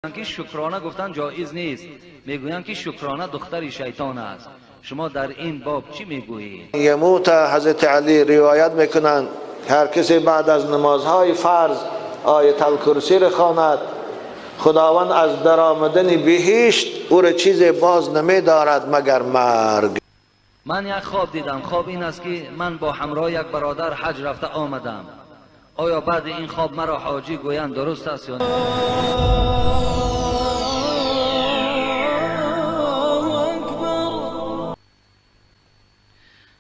که شکرانه گفتن جایز نیست، میگویند که شکرانه دختر شیطان است. شما در این باب چی میگویید؟ یموت حضرت علی روایت میکنند هر کسی بعد از نمازهای فرض آیت الکرسی را خواند، خداوند از درآمدن بهشت او را چیز باز نمیدارد مگر مرگ. من یک خواب دیدم. خواب این است که من با همراه یک برادر حج رفته آمدم. آیا بعد این خواب مرا حاجی گویند درست است یا نه؟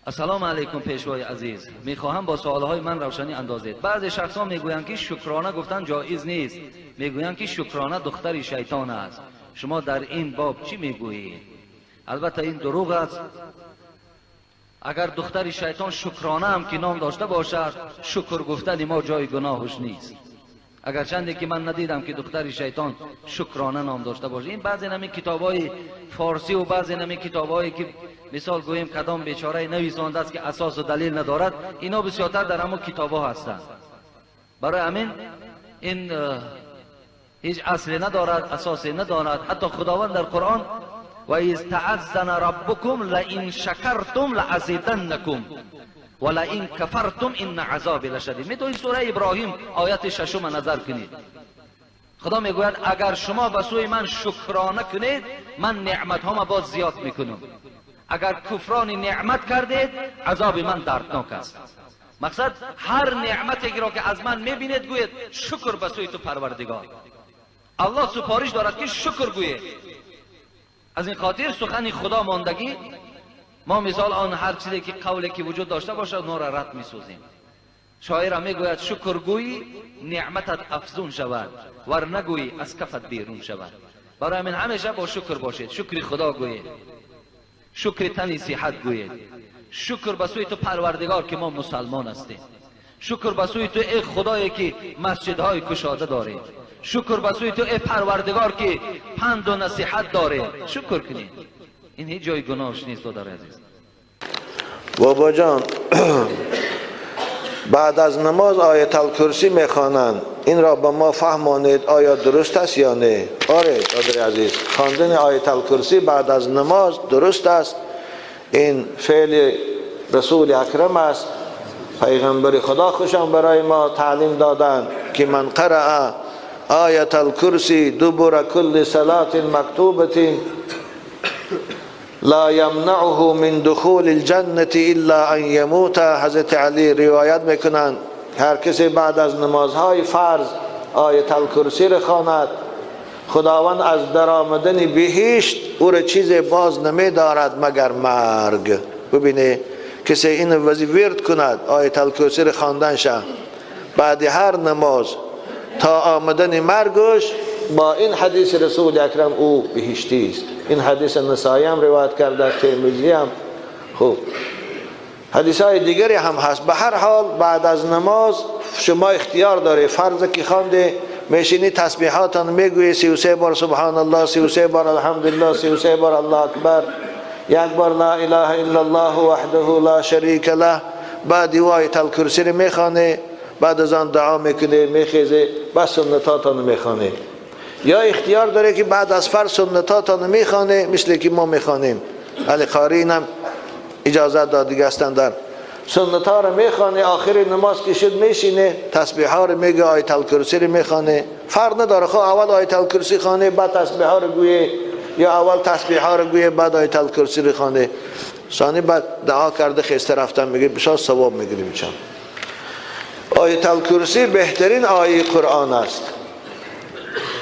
السلام علیکم پیشوای عزیز، میخواهم با سوالهای من روشنی اندازید. بعضی شخصان میگویند که شکرانه گفتن جایز نیست، میگویند که شکرانه دختر شیطان است. شما در این باب چی میگویید؟ البته این دروغ است. اگر دختر شیطان شکرانه هم که نام داشته باشد، شکر گفتن ما جای گناهش نیست. اگر چندی که من ندیدم که دختر شیطان شکرانه نام داشته باشه. این بعضی نمی کتابای فارسی و بعضی نمی کتابایی که مثال گوییم کدام بیچاره نویسنده است که اساس و دلیل ندارد، اینا بسیارتر در همون کتابا هستند. برای همین این هیچ اصلی ندارد، اساسی ندارد. حتی خداوند در قرآن و اذ تعذن ربکم لئن شکرتم لازیدنکم ولئن کفرتم ان عذابی لشدید. میتونید سوره ابراهیم آیت 6 نظر کنید. خدا میگوید اگر شما به سوی من شکرانه کنید، من نعمت ها باز زیاد میکنم. اگر کفران نعمت کردید، عذاب من دردناک است. مقصد هر نعمتی را که از من میبینید گوید شکر به سوی تو پروردگار. الله سپارش دارد که شکر گوید. از این خاطر سخن خدا ماندگی، ما مثال آن هر چیزی که قولی که وجود داشته باشد اون را رد میسازیم. شاعر میگوید شکرگویی نعمتت افزون شود، ور نگویی از کفت بیرون شود. برای من همیشه با شکر باشید. شکر خدا گویید، شکر تنی صحت گویید، شکر به سوی تو پروردگار که ما مسلمان هستیم، شکر به سوی تو ای خدایی که مسجدهای کشاده دارید، شکر به سوی تو ای پروردگار که پند و نصیحت داره. شکر کنید. این هیچ جای گناهش نیست. دادر عزیز بابا جان بعد از نماز آیت الکرسی میخوانند، این را به ما فهمانید آیا درست است یا نه؟ آره دادر عزیز، خواندن آیت الکرسی بعد از نماز درست است. این فعل رسول اکرم است. پیغمبر خدا خوشم برای ما تعلیم دادند که من قرأ آیت الکرسی دبر کل صلاة مکتوبة لا یمنعه من دخول الجنة الا ان یموت. حضرت علی روایت میکنند هر کسی بعد از نمازهای فرض آیت الکرسی را خواند، خداوند از درآمدن بهشت او را چیز باز نمیدارد مگر مرگ. ببینه کسی این ورد کند، آیت الکرسی را خواندن شه بعد هر نماز تا آمدن مرگش، با این حدیث رسول اکرم او بهشتی است. این حدیث نسائی هم روایت کرده، ترمذی هم. خوب حدیث های دیگری هم هست. به هر حال بعد از نماز شما اختیار داره. فرض که خوانده میشینی تسبیحاتان میگویی 33 بار سبحان الله، 33 بار الحمدلله، 33 بار الله اکبر، یک بار لا اله الا الله وحده لا شریک له. بعد آیت الکرسی رو میخوانه، بعد از آن دعا میکنه، میخیزه، بس سنتاتان میخوانه. یا اختیار داره که بعد از فرض سنتاتان میخوانه مثل که ما میخوانیم. علی قاری هم اجازت دادگی هستند در سنتا رو میخوانه، آخر نماز که شد میشینه تسبیح ها رو میگه، آیت الکرسی رو میخوانه. فرق نداره خب اول آیت الکرسی خوانه بعد تسبیح ها رو گویه، یا اول تسبیح ها رو گویه بعد آیت الکرسی رو خوانه. ثانی بعد دعا کرده خسته رفتن میگه بسیار ثواب میگیری. میشم آیت الکرسی بهترین آیه قرآن است.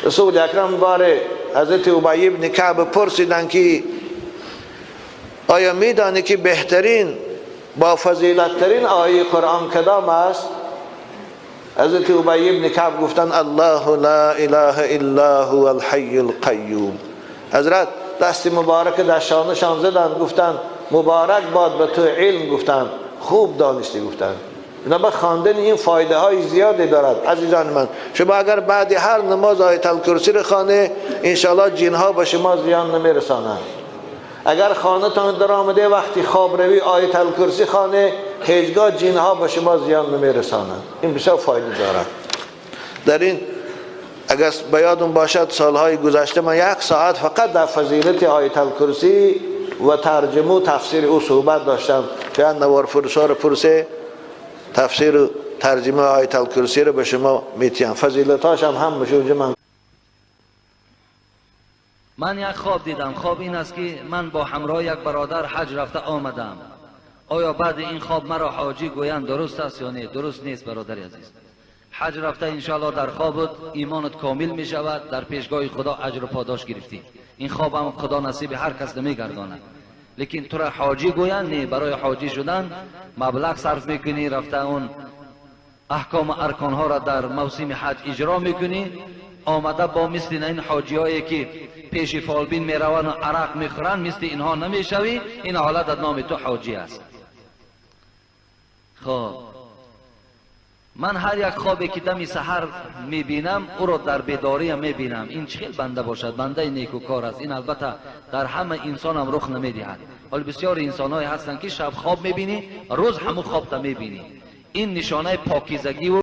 رسول اکرم باره حضرت ابی بن کعب پرسیدن که آیا میدانی که بهترین با فضیلت ترین آیه قرآن کدام است؟ حضرت ابی بن کعب گفتن الله لا اله الا هو الحی القیوم. حضرت دست مبارک در شانشان زدن، گفتن مبارک باد به تو علم، گفتن خوب دانستی، گفتن بنابرای خواندن این فایده های زیادی دارد. عزیزان من شما اگر بعد هر نماز آیت الکرسی رو خوانه، انشاءالله جن ها به شما زیان نمیرسانند. اگر خانه‌تان در آمده وقتی خواب روی آیت الکرسی خوانه، هیچگاه جن ها به شما زیان نمیرسانند. این بسیار فایده دارد. در این اگر به یادم باشد سالهای گذشته من 1 ساعت فقط در فضیلت آیت الکرسی و ترجمه و تفسیر او صحبت داشتم. چند نوار فرسار پرسه تفسیر و ترجمه آیت الکرسی رو به شما میتیم، فضیلتاش هم بشه اونجا. من یک خواب دیدم. خواب این است که من با همراه یک برادر حج رفته آمدم. آیا بعد این خواب مرا حاجی گویند درست است یا نه؟ درست نیست برادر عزیز. حج رفته انشاءالله در خوابت ایمانت کامل می شود، در پیشگاه خدا اجر و پاداش گرفتی. این خواب هم خدا نصیب هر کس نمی گرداند. لیکن تو را حاجی گویند نه. برای حاجی شدن مبلغ صرف میکنی، رفته اون احکام ارکان ها را در موسم حج اجرا میکنی، آمده با مثل این حاجی هایی که پیش فالبین میروند و عرق میخورند مثل اینها نمیشوی. این حالت از نام تو حاجی است. خب من هر یک خوابی که دمی سحر میبینم او را در بیداری هم میبینم. این چه بنده باشد، بنده نیکوکار است. این البته در همه انسان هم رخ نمیدهد. ولی بسیار انسان هایی هستند که شب خواب میبینی، روز همون خواب تا میبینی. این نشانه پاکیزگی و